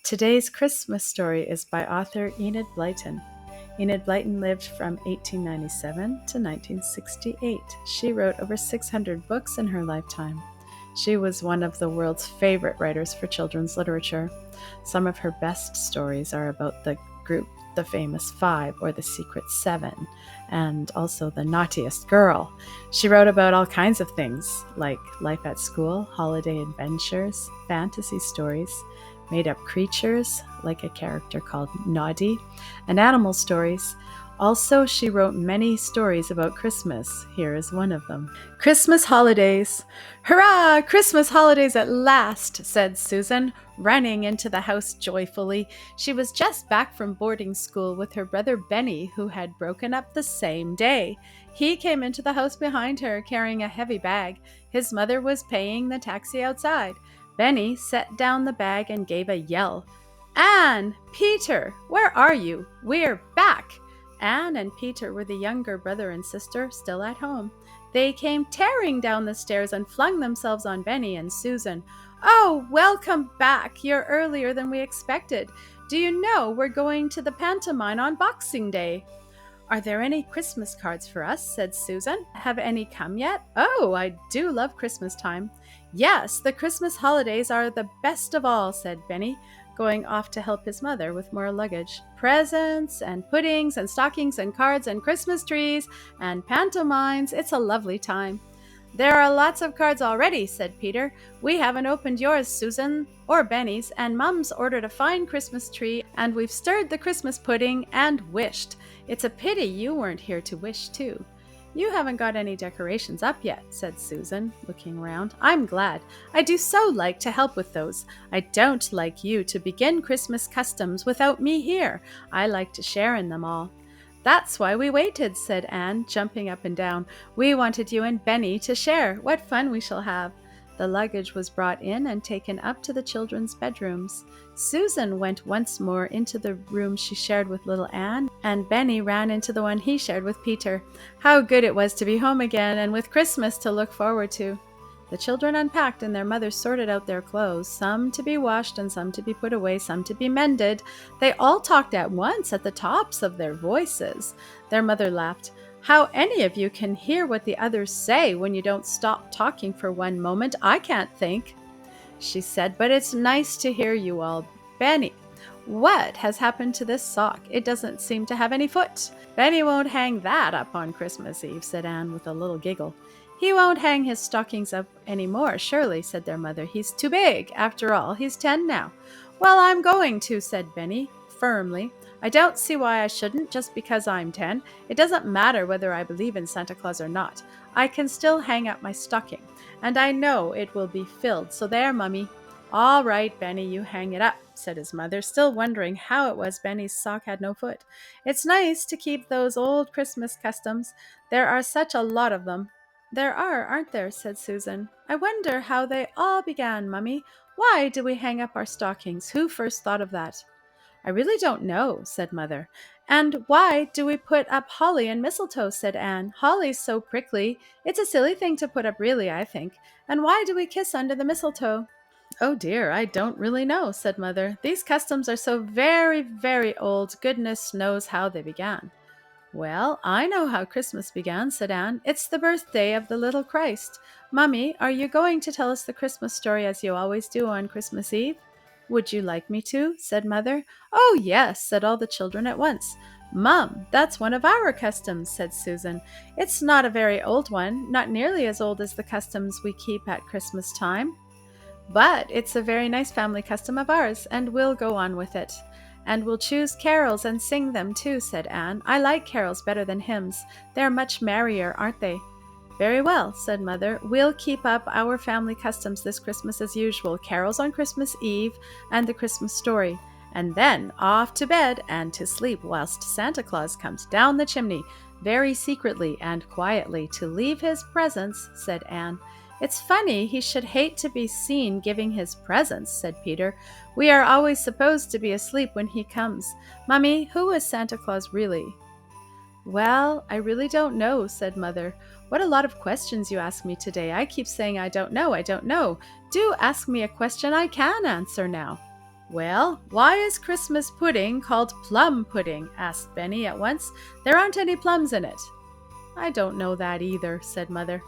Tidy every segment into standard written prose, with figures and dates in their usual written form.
Today's Christmas story is by author Enid Blyton. Enid Blyton lived from 1897 to 1968. She wrote over 600 books in her lifetime. She was one of the world's favorite writers for children's literature. Some of her best stories are about the group The Famous Five or The Secret Seven, and also The Naughtiest Girl. She wrote about all kinds of things like life at school, holiday adventures, fantasy stories, made-up creatures, like a character called Noddy, and animal stories. Also, she wrote many stories about Christmas. Here is one of them. Christmas holidays. Hurrah! Christmas holidays at last, said Susan, running into the house joyfully. She was just back from boarding school with her brother Benny, who had broken up the same day. He came into the house behind her, carrying a heavy bag. His mother was paying the taxi outside. Benny set down the bag and gave a yell. Anne! Peter! Where are you? We're back! Anne and Peter were the younger brother and sister, still at home. They came tearing down the stairs and flung themselves on Benny and Susan. Oh, welcome back! You're earlier than we expected. Do you know we're going to the pantomime on Boxing Day? Are there any Christmas cards for us? Said Susan. Have any come yet? Oh, I do love Christmas time. Yes, the Christmas holidays are the best of all, said Benny, going off to help his mother with more luggage. Presents and puddings and stockings and cards and Christmas trees and pantomimes. It's a lovely time. There are lots of cards already, said Peter. We haven't opened yours, Susan, or Benny's, and Mum's ordered a fine Christmas tree, and we've stirred the Christmas pudding and wished. It's a pity you weren't here to wish, too. You haven't got any decorations up yet, said Susan, looking around. I'm glad. I do so like to help with those. I don't like you to begin Christmas customs without me here. I like to share in them all. That's why we waited, said Anne, jumping up and down. We wanted you and Benny to share. What fun we shall have. The luggage was brought in and taken up to the children's bedrooms. Susan went once more into the room she shared with little Anne, and Benny ran into the one he shared with Peter. How good it was to be home again and with Christmas to look forward to. The children unpacked and their mother sorted out their clothes, some to be washed and some to be put away, some to be mended. They all talked at once at the tops of their voices. Their mother laughed. How any of you can hear what the others say when you don't stop talking for one moment, I can't think, she said, but it's nice to hear you all. Benny, what has happened to this sock? It doesn't seem to have any foot. Benny won't hang that up on Christmas Eve, said Anne with a little giggle. He won't hang his stockings up any more, surely, said their mother. He's too big. After all, he's 10 now. Well, I'm going to, said Benny, firmly. I don't see why I shouldn't, just because I'm 10. It doesn't matter whether I believe in Santa Claus or not. I can still hang up my stocking, and I know it will be filled. So there, Mummy. All right, Benny, you hang it up, said his mother, still wondering how it was Benny's sock had no foot. It's nice to keep those old Christmas customs. There are such a lot of them. There are, aren't there? Said Susan. I wonder how they all began, Mummy. Why do we hang up our stockings? Who first thought of that? I really don't know, said Mother. And why do we put up holly and mistletoe, said Anne. Holly's so prickly. It's a silly thing to put up, really, I think. And why do we kiss under the mistletoe? Oh dear, I don't really know, said Mother. These customs are so very, very old, goodness knows how they began. Well, I know how Christmas began, said Anne. It's the birthday of the little Christ. Mummy, are you going to tell us the Christmas story as you always do on Christmas Eve? Would you like me to? Said Mother. Oh, yes, said all the children at once. Mum, that's one of our customs, said Susan. It's not a very old one, not nearly as old as the customs we keep at Christmas time. But it's a very nice family custom of ours, and we'll go on with it. And we'll choose carols and sing them too, said Anne. I like carols better than hymns. They're much merrier, aren't they? Very well, said Mother. We'll keep up our family customs this Christmas as usual, carols on Christmas Eve and the Christmas story, and then off to bed and to sleep whilst Santa Claus comes down the chimney, very secretly and quietly, to leave his presents, said Anne. It's funny he should hate to be seen giving his presents, said Peter. We are always supposed to be asleep when he comes. Mummy, who is Santa Claus really? Well, I really don't know, said Mother. What a lot of questions you ask me today. I keep saying I don't know, I don't know. Do ask me a question I can answer now. Well, why is Christmas pudding called plum pudding? Asked Benny at once. There aren't any plums in it. I don't know that either, said Mother.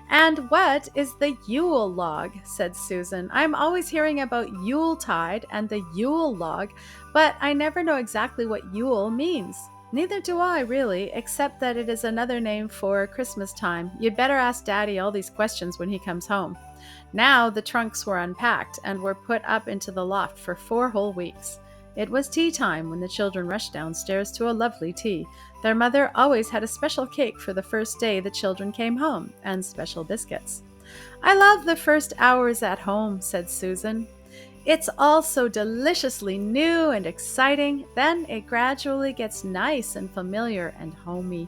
And what is the Yule log? Said Susan. I'm always hearing about Yuletide and the Yule log, but I never know exactly what Yule means. Neither do I, really, except that it is another name for Christmas time. You'd better ask Daddy all these questions when he comes home. Now the trunks were unpacked and were put up into the loft for 4 whole weeks. It was tea time when the children rushed downstairs to a lovely tea. Their mother always had a special cake for the first day the children came home, and special biscuits. I love the first hours at home, said Susan. It's all so deliciously new and exciting. Then it gradually gets nice and familiar and homey.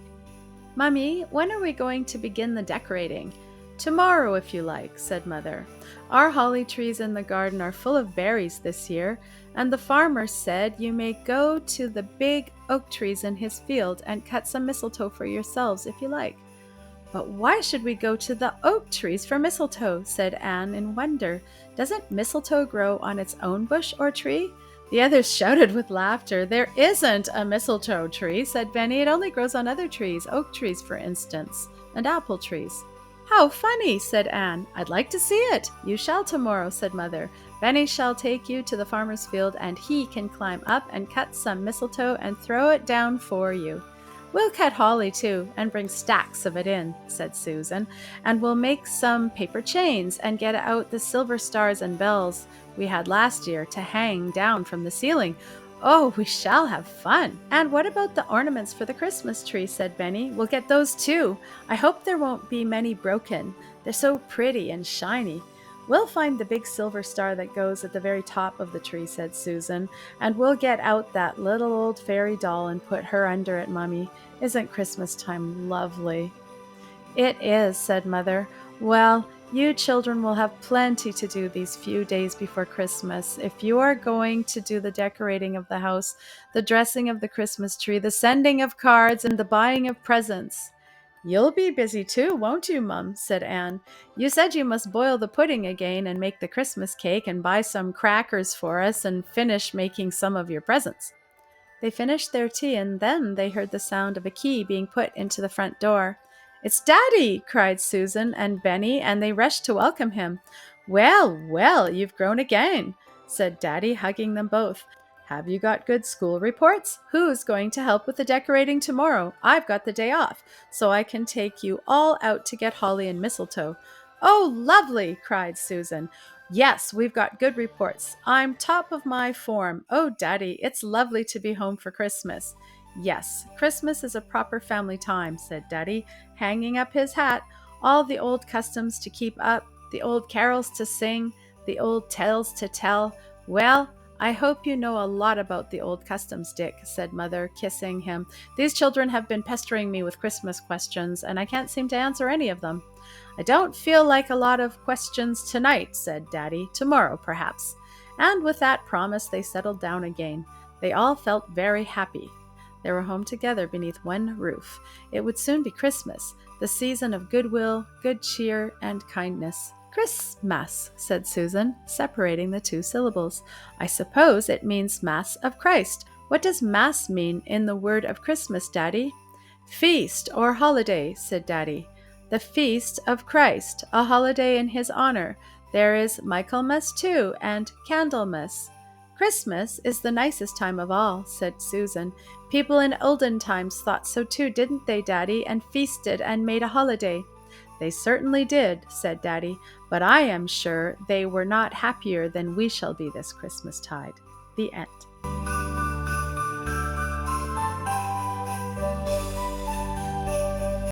Mummy, when are we going to begin the decorating? Tomorrow, if you like, said Mother. Our holly trees in the garden are full of berries this year, and the farmer said you may go to the big oak trees in his field and cut some mistletoe for yourselves if you like. But why should we go to the oak trees for mistletoe? Said Anne in wonder. Doesn't mistletoe grow on its own bush or tree? The others shouted with laughter. There isn't a mistletoe tree, said Benny. It only grows on other trees, oak trees for instance, and apple trees. How funny, said Anne. I'd like to see it. You shall tomorrow, said Mother. Benny shall take you to the farmer's field, and he can climb up and cut some mistletoe and throw it down for you. We'll cut holly too, and bring stacks of it in, said Susan, and we'll make some paper chains and get out the silver stars and bells we had last year to hang down from the ceiling. Oh, we shall have fun. And what about the ornaments for the Christmas tree, said Benny. We'll get those too. I hope there won't be many broken. They're so pretty and shiny. We'll find the big silver star that goes at the very top of the tree, said Susan, and we'll get out that little old fairy doll and put her under it, Mummy. Isn't Christmas time lovely? It is, said Mother. Well, you children will have plenty to do these few days before Christmas. If you are going to do the decorating of the house, the dressing of the Christmas tree, the sending of cards, and the buying of presents. You'll be busy too, won't you, Mum? Said Anne. You said you must boil the pudding again and make the Christmas cake and buy some crackers for us and finish making some of your presents. They finished their tea, and then they heard the sound of a key being put into the front door. It's Daddy, cried Susan and Benny, and they rushed to welcome him. Well, well, you've grown again, said Daddy, hugging them both. Have you got good school reports? Who's going to help with the decorating tomorrow? I've got the day off, so I can take you all out to get holly and mistletoe. Oh, lovely, cried Susan. Yes, we've got good reports. I'm top of my form. Oh, Daddy, it's lovely to be home for Christmas. Yes, Christmas is a proper family time, said Daddy, hanging up his hat. All the old customs to keep up, the old carols to sing, the old tales to tell. Well, I hope you know a lot about the old customs, Dick, said Mother, kissing him. These children have been pestering me with Christmas questions, and I can't seem to answer any of them. I don't feel like a lot of questions tonight, said Daddy. Tomorrow, perhaps. And with that promise, they settled down again. They all felt very happy. They were home together beneath one roof. It would soon be Christmas, the season of goodwill, good cheer, and kindness. Christmas, said Susan, separating the two syllables. I suppose it means Mass of Christ. What does Mass mean in the word of Christmas, Daddy? Feast or holiday, said Daddy. The feast of Christ, a holiday in his honor. There is Michaelmas too, and Candlemas. Christmas is the nicest time of all, said Susan. People in olden times thought so too, didn't they, Daddy, and feasted and made a holiday. They certainly did, said Daddy, but I am sure they were not happier than we shall be this Christmas tide. The end.